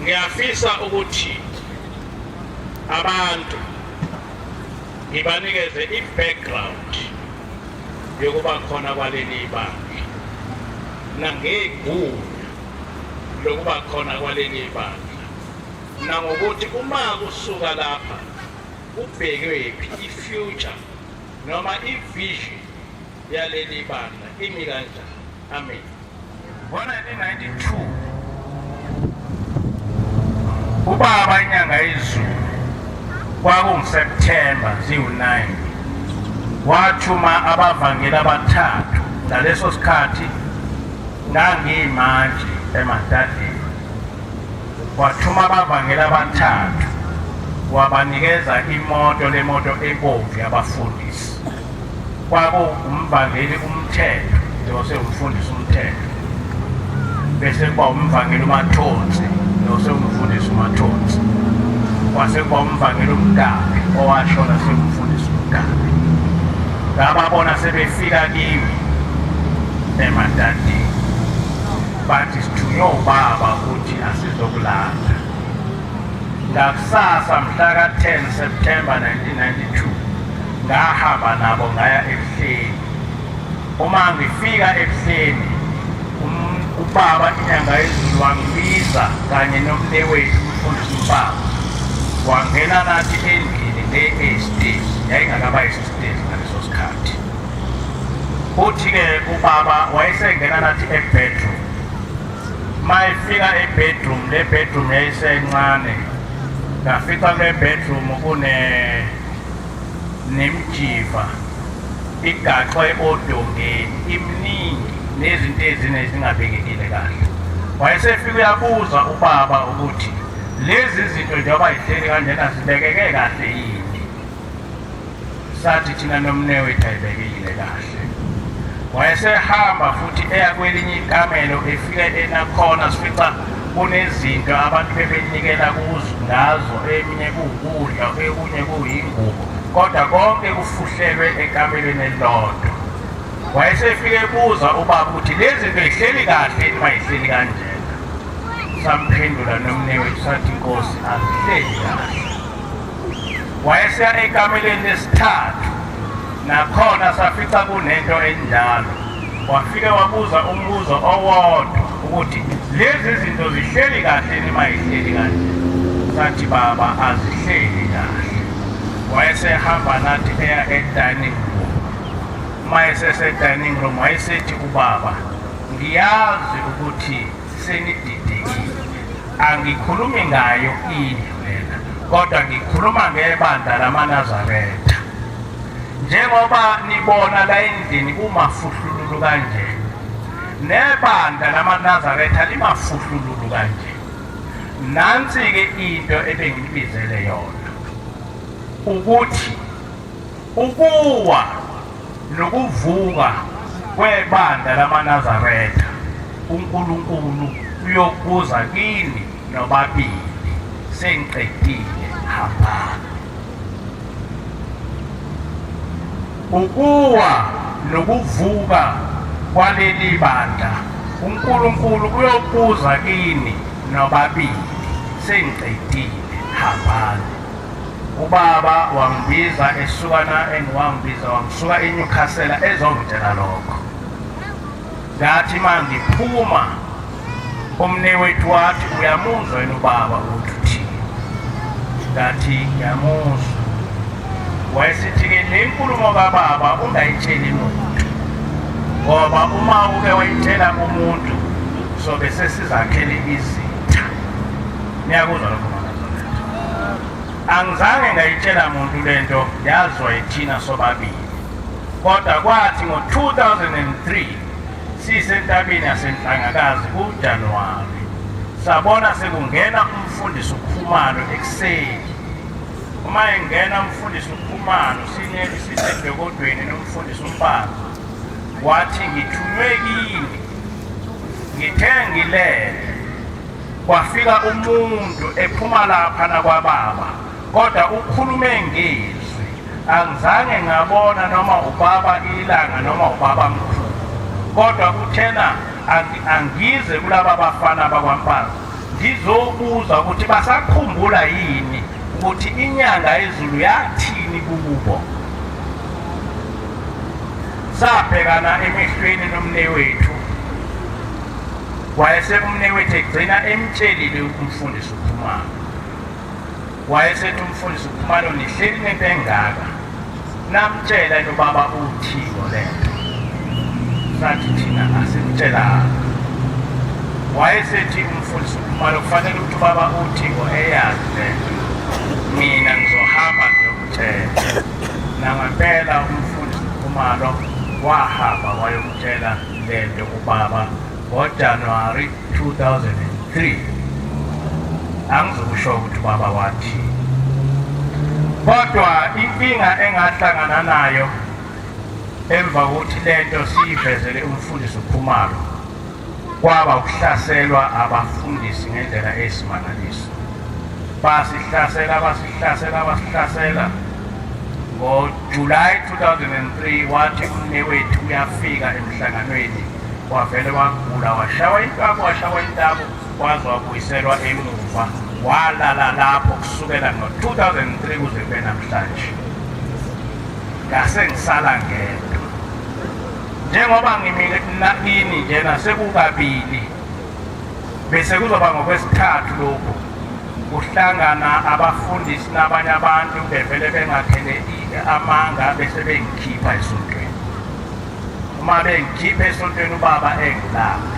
ngiyafisa ukuthi abantu ngibanikeze i-background yokuba khona kwaleli bandla nangegunya lokuba khona kwaleli bandla nangokuthi uma kusuka lapha ubhekwe i-future noma i-vision yaleli bandla imi kanjani. Amen. Ngo-1992 ubaba inyanga yezulu kwakungu-September ziwu-9 wathuma abavangeli abathathu. Ngaleso sikhathi ngangiyimanje emadadeni. Wathuma abavangeli abathathu wabanikeza le moto ebomvu yabafundisi. Kwakuwumvangeli umthetho lose umfundisi umthetho, bese kuba umvangeli uMathonsi lose umfundisi uMathonsi, kwase kuba umvangeli uMdabi owashona semfundisi uMdabi. Ngababona sebefika kimi emadadeni bathi sithunywe ubaba ukuthi asizokulanda. Ngakusasa mhla ka-10 September 1992 ngahamba nabo ngaya ebuhleni. Uma ngifika ebuhleni ubaba inyanga yezulu wangibiza kanye nomnewethu umfundisi uBaba, wangena nathi endlini le-estate, yayingakaba yi-estate ngaleso sikhathi. Uthi-ke ubaba wayesengena nathi e-bedroom. Mayifika e-bedroom, le bedroom yayisencane. Ngafika kule bedroom nemjiva igaxwe odongeni iminingi nezinto ezine zingabekekile kahle. Wayesefika uyabuza ubaba ukuthi lezi zinto njengoba yihleli kanjena zibekeke kahle yini. Sathi thina nomnewethu ayibekekile kahle. Wayesehamba futhi eya kwelinye ikamelo efike enakhona sifica kunezinto abantu bebenikela ngazo, eminye kuwukudla, okunye kuyingubo, kodwa konke kufuhlelwe ekamelweni elilodwa. Wayesefike ebuza ubaba ukuthi lezi zinto zihleli kahle noma zihleli kanjena. Samphendula nomnewethu sathi Nkosi azihleli kahle. Wayeseya ekamelweni lesithathu, nakhona safica kunento enjalo. Wafike wabuza umbuzo owodwa ukuthi lezi zinto zihleli kahle noma zihleli kanjena. Sathi baba azihleli kahle. Wayesehamba nathi eya e-dining room. Mayesese-dining room wayesethi ubaba, ngiyazi ukuthi senididekile, angikhulumi ngayo indlu lena, kodwa ngikhuluma ngebandla lamaNazaretha. Njengoba nibona la endlini kumafuhlululu kanje, nebandla lamaNazaretha limafuhlululu kanje. Nansi-ke into ebengibizele yona, ukuthi ukuwa nokuvuka kwebandla lamaNazaretha uNkulunkulu uyokuza kini nobabili. Sengiqedile, hambani. Ukuwa nokuvuka kwaleli bandla uNkulunkulu uyokuza kini nobabili. Sengiqedile, hambani. Ubaba wangibiza wangisuka eNewcastle ezongitshela lokho. Ngathi mangiphuma umnewethu wathi uyamuzwa yena ubaba uthi. Ngathi ngiyamuzwa. Wayesithi-ke le nkulumo kababa ungayitsheli muntu, ngoba uma uke wayitshela umuntu sobe sesizakhele izitha. Niyakuzwa lokho? Angizange ngayitshela muntu lento, yazwa yithina sobabili. Kodwa kwathi ngo-2003 sisentabeni yaseNhlangakazi kuJanuwari, sabona sekungena umfundisi uKhumalo ekuseni. Uma engena umfundisi uKhumalo sisedokodweni nomfundisi uMpapa, wathi ngithunywe kini, ngithe ngilele, kwafika umuntu ephuma lapha nakwababa, kodwa ukhulume ngezwi. Angizange ngabona noma ubaba ilanga noma ubaba mkhulu, kodwa kuthena angize kulaba bafana bakwaMpapa ngizobuza ukuthi basakhumbula yini ukuthi inyanga yezulu yathini kubo. Sabhekana emehlweni nomnewethu, umnewethu egcina emtshelile umfundisi uKhumalo. Wayesethi umfundisi uKhumalo, nihleli nento engaka, namtshela nobaba uThiko lento. Sathi thina asimtshela. Wayesethi umfundisi uKhumalo, kufanele ukuthi ubaba uThiko eyazi lento, mina ngizohamba ngiyomtshela. Nangempela umfundisi uKhumalo wahamba wayomtshela lento ubaba ngoJanuwari 2003. Angizokusho ukuthi ubaba wathi. Kodwa inkinga engahlangana nayo emva kokuthi lento siyivezele umfundisi uKhumalo, kwaba ukuhlaselwa abafundisi ngendlela eyisimangaliso. Basihlasela ngoJulayi 2003 wathi umnewethu uyafika emhlanganweni, wavele wagula, washawa intamo waze wabuyiselwa emuva, walala lapho kusukela ngo-2003 kuze kube namhlanje. Ngase ngisala ngedwa njengoba ngimini njena sekukabili, bese kuzoba ngokwesithathu lokhu kuhlangana abafundisi nabanye abantu bevele bengakhele amanga bese bengikhipha esontweni. Uma bengikhipha esontweni ubaba engilapha,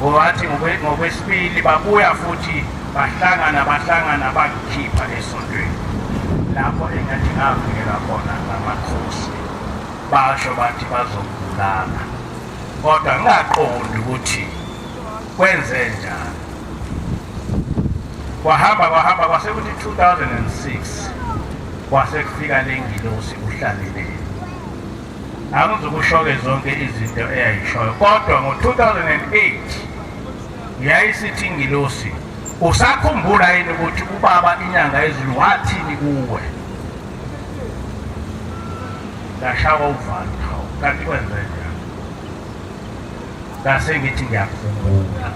wathi ngokwesibili babuya futhi bahlangana bangikhipha esontweni. Lapho engathi ngavikela khona ngamakhosi, basho bathi bazongibulala, kodwa ngingaqondi ukuthi kwenze njani. Kwahamba kwasekuthi 2006 kwasekufika lengilosi uhlalele. Angizokusho-ke zonke izinto eyayishoyo, kodwa ngo-2008 yayisithi ingilosi, usakhumbula yini ukuthi ubaba inyanga yezulu wathini kuwe? Ngashawa uvalo, kanti kwenze njani? Ngase ngithi ngiyakhumbula.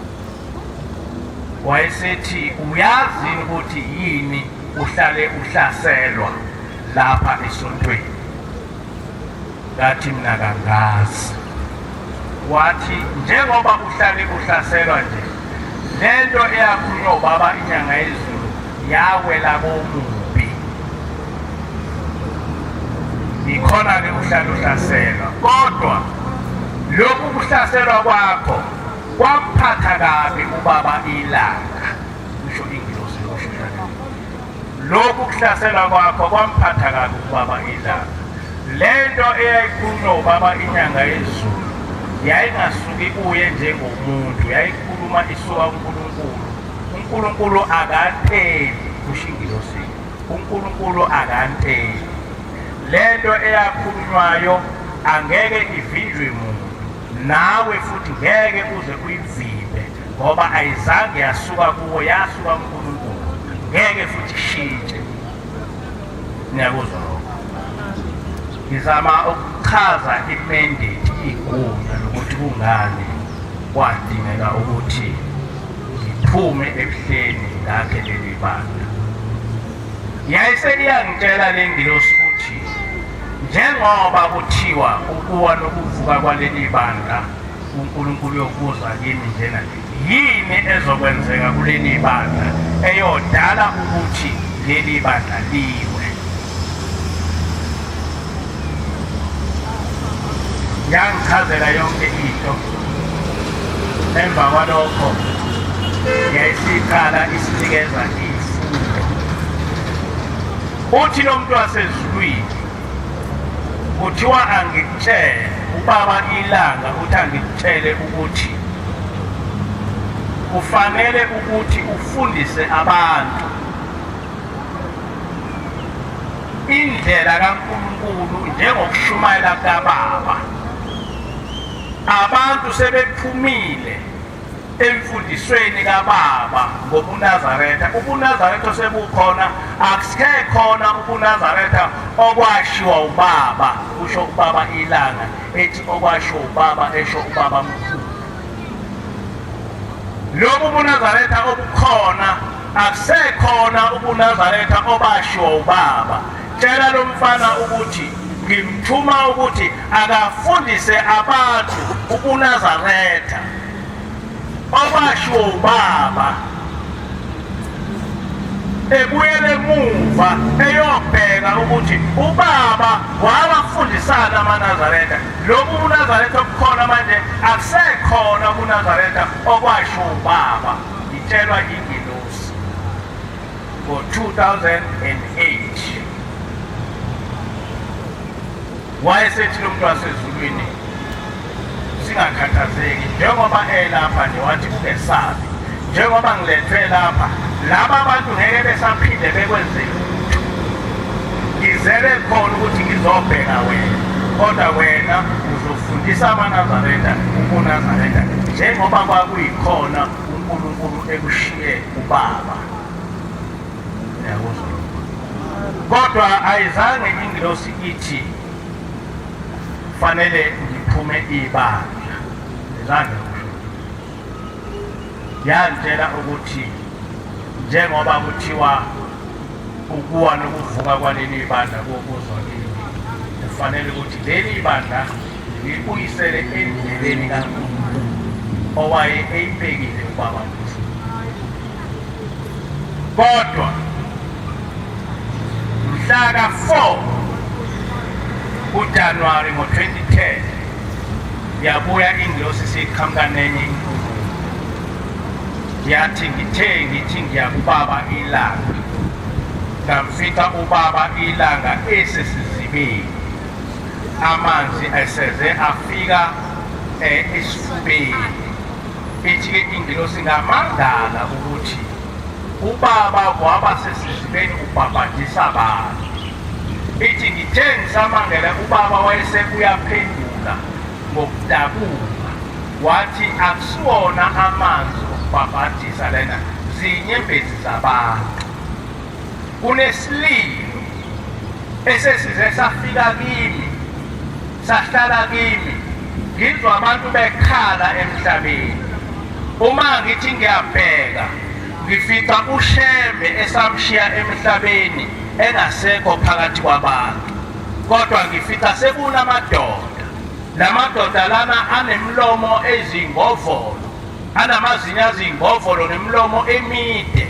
Wayesethi, uyazi ukuthi yini uhlale uhlaselwa lapha esontweni? Ngathi mina kangazi. Wathi njengoba uhlale uhlaselwa nje, lento eyakhulunywa ubaba inyanga yezulu yawela komubi. Ikhona-ke uhlale uhlaselwa, kodwa lokhu kuhlaselwa kwakho kwamphatha kabi ubaba ilanga. Ngisho ingilosi lokusheshana. Lokhu kuhlaselwa kwakho kwamphatha kabi ubaba ilanga. Lento eyayikhulunywa ubaba inyanga yezulu yayingasuki kuye njengomuntu, yayikhuluma isuka kuNkulunkulu. uNkulunkulu akanteli kusho ingilosi. uNkulunkulu akanteli. Lento eyakhulunywayo angeke ivinjwe muntu, nawe futhi ngeke uze uyivimbe, ngoba ayizange yasuka kuwo, yasuka kuNkulunkulu, ngeke futhi ishintshe. Ngiyakuzwa lokho. Ngizama ukuchaza imandate, igunya lokuthi kungani kwadingeka ukuthi ngiphume ebuhleni ngakhe leli bandla. Yayiseyangitshela le ngilosi ukuthi njengoba kuthiwa ukuwa nokuvuka kwaleli bandla uNkulunkulu yokuza kimi njena, yini ezokwenzeka kuleli bandla eyodala ukuthi leli bandla liwe? Yangichazela yonke into. Emva kwalokho yayisiqala isinikeza izifundo. Uthi lo muntu wasezulwini kuthiwa angikutshele, ubaba ilanga uthi angikutshele ukuthi kufanele ukuthi ufundise abantu indlela kaNkulunkulu njengokushumayela kaBaba. Abantu sebephumile emfundisweni kaBaba ngobuNazaretha. ubuNazaretha sebukhona, akusekhona ubuNazaretha okwashiwa uBaba, kusho uBaba ilanga, ethi okwashiwa uBaba esho uBaba mkhulu. lobu buNazaretha obukhona akusekhona ubuNazaretha obashiwo ubaba. Tshela lo mfana ukuthi ngimthuma ukuthi akafundise abantu ubuNazaretha obashiwo ubaba, ebuyele emuva eyobheka ukuthi ubaba wabafundisana amaNazaretha. Lobu buNazaretha obukhona manje akusekhona ubuNazaretha okwashiwo ubaba. Itshelwa ingelosi ngo-2008. Wayesethi lo muntu wasezulwini singakhathazeki njengoba elapha nje, wathi ungesabi, njengoba ngilethwe lapha laba abantu ngeke besaphinde bekwenze lutho. Ngizele khona ukuthi ngizobheka wena, kodwa wena uzofundisa amaNazaretha ubuNazaretha njengoba kwakuyikhona uNkulunkulu ekushiye ubaba. Uyakuzwa? Kodwa ayizange ingilosi ithi fanele ngiphume ibandla. Izange yantshela ukuthi njengoba kuthiwa ukuwa nokuvuka kwaleli bandla kokuzwa kimi, kufanele ukuthi leli bandla libuyisele endleleni kaNkulunkulu owaye eyibekile ubaba kuzo. Kodwa mhla ka-4 kuJanuwari ngo-2010 yabuya ingilosi isiqhamuka nenye inkulumo. Yathi ngithi ngiyakubaba ilanga, ngamfika ubaba ilanga esesizibeni, amanzi eseze afika esifubeni. Ithi-ke ingilosi ngamangala ukuthi ubaba waba sesizibeni ubhabhadisa abantu. Ithi ngithe ngisamangela ubaba wayesebuyaphendula ngokudabuka, wathi akusiwona amanzi okubhabhadisa lena, zinyembezi zabantu. Kunesililo esesize safika kimi, sahlala kimi, ngizwa abantu bekhala emhlabeni. Uma ngithi ngiyabheka ngifika uShembe esamshiya emhlabeni engasekho phakathi kwabantu, kodwa ngifika sekunamadoda. Lamadoda lana anemlomo ezingovolo, anamazinyo azingovolo nemlomo emide,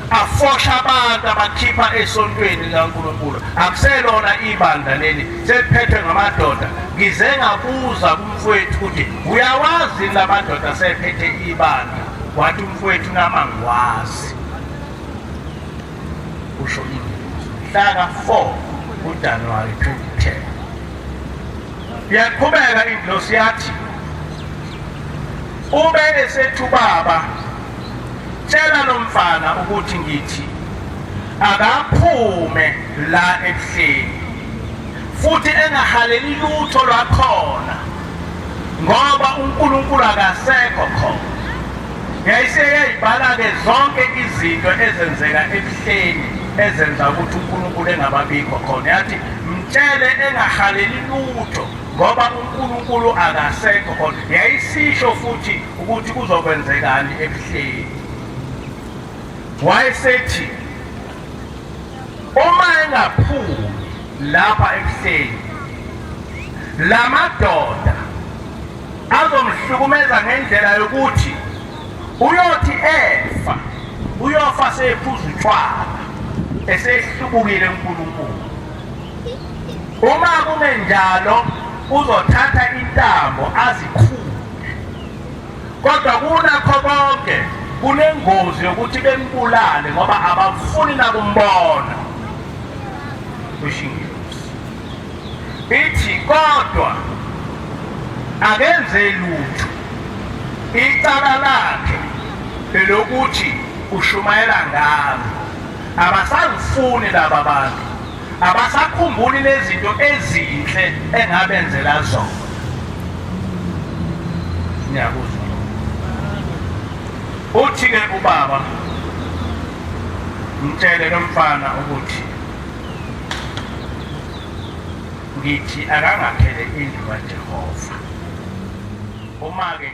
afosha abantu abakhipha esontweni likaNkulunkulu. Akuselona ibandla leli, seliphethwe ngamadoda. Ngize ngabuza kumfowethu ukuthi uyawazi lamadoda sephethe ibandla? Wathi umfowethu nama ngiwazi. Usho mhla ka-4 kuJanuwari 2010. Yaqhubeka ingilosi yathi ube esethu baba, tshela lo mfana ukuthi ngithi akaphume la ebuhleni futhi engahaleli lutho lwakhona, ngoba uNkulunkulu akasekho khona. Yayiseyayibhala-ke zonke izinto ezenzeka ebuhleni ezenza ukuthi uNkulunkulu engababikho khona. Yathi mtshele engahaleli lutho ngoba uNkulunkulu akasekho khona. Yayisisho futhi ukuthi kuzokwenzekani ebuhleni. Wayesethi uma engaphumi lapha ebuhleni, lamadoda azomhlukumeza ngendlela yokuthi uyothi efa, uyofa sephuza utshwala, esehlubukile uNkulunkulu. Uma kungenjalo uzothatha intambo azikhule. Kodwa kunakho konke kunengozi yokuthi bembulale ngoba abafuni nakumbona. Kushingilosi ithi kodwa akenze lutho, icala lakhe elokuthi ushumayela ngami. Abasangifuni laba bantu, abasakhumbuli lezinto ezinhle engabenzela zona. Ngiyakuzwa. Uthi-ke ubaba mtshele lo mfana ukuthi ngithi akangakhele indlu kaJehova. Uma-ke